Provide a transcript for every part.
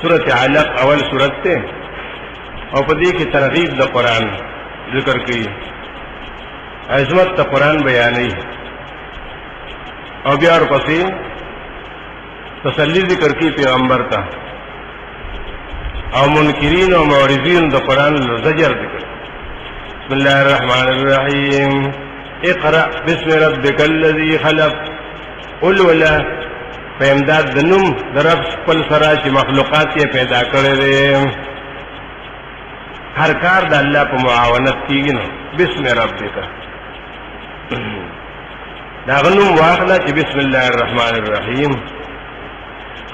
سورۃ علق اول سورۃ ته او په دې کې ترغیب د قران ذکر کړي، عظمت د قران بیانې، او بیا ورپسې تسلی ذکر کړي پیغمبر ته، او منکرین او معرضین د قران زجر ذکر. بسم الله الرحمن الرحیم اقرأ بسم ربک الذی خلق. قل ولا په امداد د نوم د رب خپل سره چې مخلوقات یې پیدا کړي دي، هر کار د الله په معاونت کېږي. نو بسم ربک دا غنوم واخله چې بسم الله الرحمن الرحیم.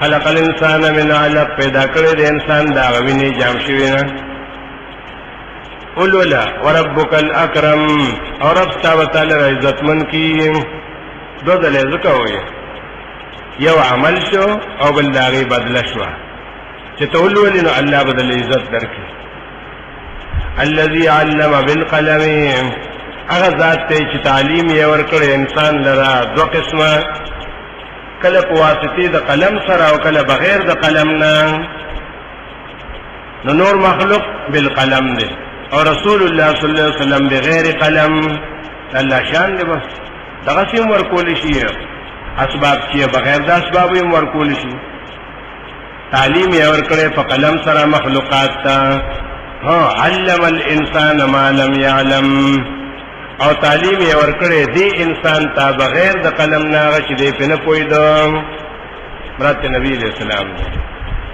خلق الانسان من علق، پیدا کړی د انسان دا غوینه جام شوی نه. قل ولا وربک الاکرم، او رب تعالی عزتمن کی. دو دلې ذکر وي، یو عمل شو او بل داغي بدل شو، چې تقول ولې نو الله بدل عزت درکې. الذي علم بالقلم، هغه ذات ته چې تعلیم یې ورکړ انسان لرا دو قسمه، کله په واسطه د قلم سره او کله بغیر د قلم نه. نو نور مخلوق بالقلم دی، او رسول الله صلی الله علیه وسلم بغیر قلم. الله شان دی، بس دغه سیم ورکول شي، اسباب چې بغیر د اسباب یې ورکول شي. تعلیم یې ورکړې په قلم سره مخلوقات ته. علم الانسان ما لم يعلم، او تعلیم یې ورکړې دی انسان ته بغیر د قلم نه، هغه چې دی په نه پوهېده. مراد نبی علیہ السلام دی.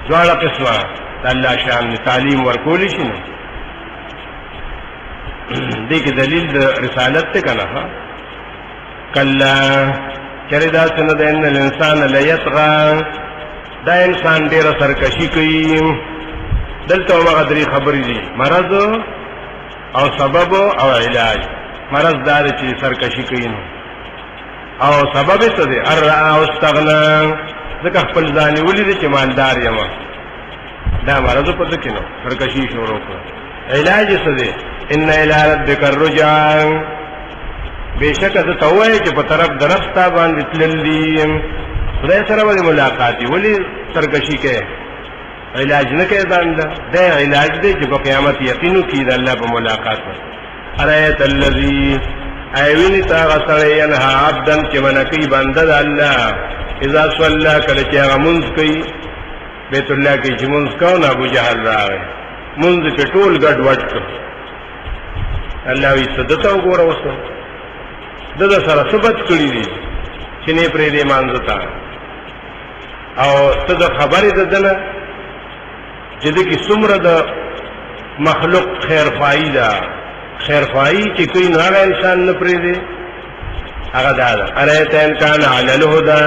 دواړه قسمه د الله شان دی، تعلیم ورکولی شي. نو دې کې دلیل د رسالت ته کنه. کلا چرې دا څنګه د ان الانسان لیطغى، دا انسان ډېره سرکشي کوي. دلته هغه درې خبرې دي، مرض او سبب او علاج. مرض دا چې سرکشي کوي، او سبب څه دی؟ الرا واستغنا، ځکه خپل ځان ولید چې مالدار یم، دا مرض پته کینو سرکشي شروع کړ. علاج څه دی؟ ان الى ربک الرجع، بشک ته توای چې په طرف درستا باندې تللی خدای سره ولې ملاقات دی، ولې سرکشي کوي؟ علاج نه کوي ځان دا علاج دی چې په قیامت یقینو کې د الله په ملاقات. ارایت الذی ایوینی تا غسړی ینها عبدن چې منکی بنده د الله، اذا صلی کله چې هغه منځ کوي بیت الله کې چې منځ کوو نه ابو جهل راغی، منځ کې ټول ګډ وډ کړ. الله وی صدته وګوره، اوس د سره ثبت کړی دي چې نه پرې دې مانځتا، او ته د خبرې ددنه چې د کی څومره د مخلوق خیر فائدہ خیرخواهی چې کوي نو هغه انسان نه پرېږدي. هغه دا ده ارایت ان کان علی الهدى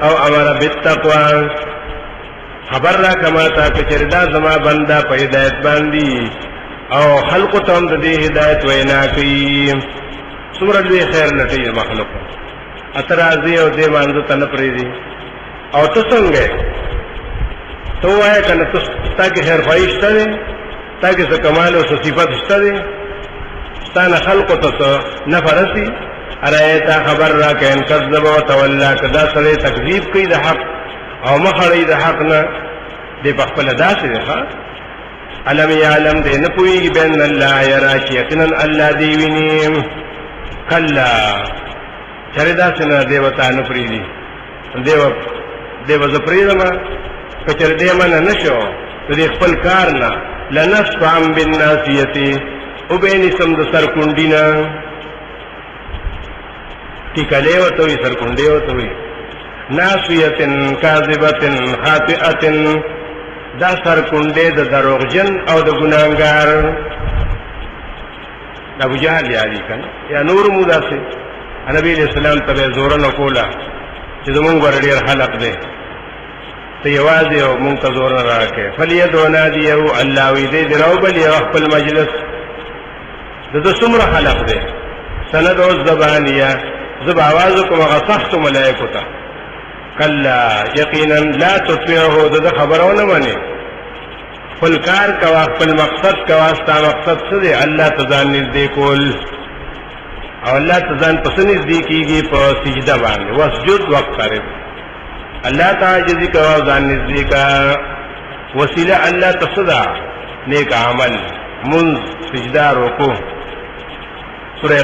او امر بالتقوى، خبر را کما تا چې چردا زما بندا په هدایت باندې او خلق ته هم د دې هدایت وینا کوي. څومره لوی خیر لټي مخلوق اترازي او دې باندې ته نه پرېږدي. او ته څنګه تو وای کنه ته کې خیرخواهی شته ده، تا کې څه کمال او صفات شته ده، ستانه خلق ته نفرسي. ارایتا خبر را کین کذب و تولا، کدا سره تکذیب کوي د حق او مخړی د حق نه، دې په خپل داسې ده. علم یعلم دې نه پوهیږي بین الله یرا، یقینا الله دی ویني. کلا چرې داسې نه دی وتا نه پریدي، دیو ز پریدم کچر دې من نه شو دې خپل کار نه. لنصفعا بالناسیه، او بینی سم د سرکونډینا ټیکلې وته وي، سرکونډې وته وي. ناسیتن کاذبتن خاطئتن، دا سرکونډې د دروغجن او د ګناهګار. ابو جهل یادی کنه یا نور مودا سي نبی علیہ السلام ته زور نه کولا چې زمونږ ورډیر خلق دي ته یوازې او مونږ ته زور راکې. فلیدعو نادیه، الله وی دې دراو بل یو خپل مجلس د څومره خلق دي. سند او زبانیه، زب आवाज کوم هغه سخت ملائکه ته. کلا یقینا لا تطيعه، د خبرونه مانی خپل کار کوا، خپل مقصد کوا. ستا مقصد څه دی؟ الله ته ځان نږدې کول، او الله ته ځان پس نږدې کیږي په سجده باندې. واسجد واقترب، الله تعالی کوا ځان نږدې کا. वसीला अल्लाह तसदा नेक अमल मुंज सिजदा रुकू सूरह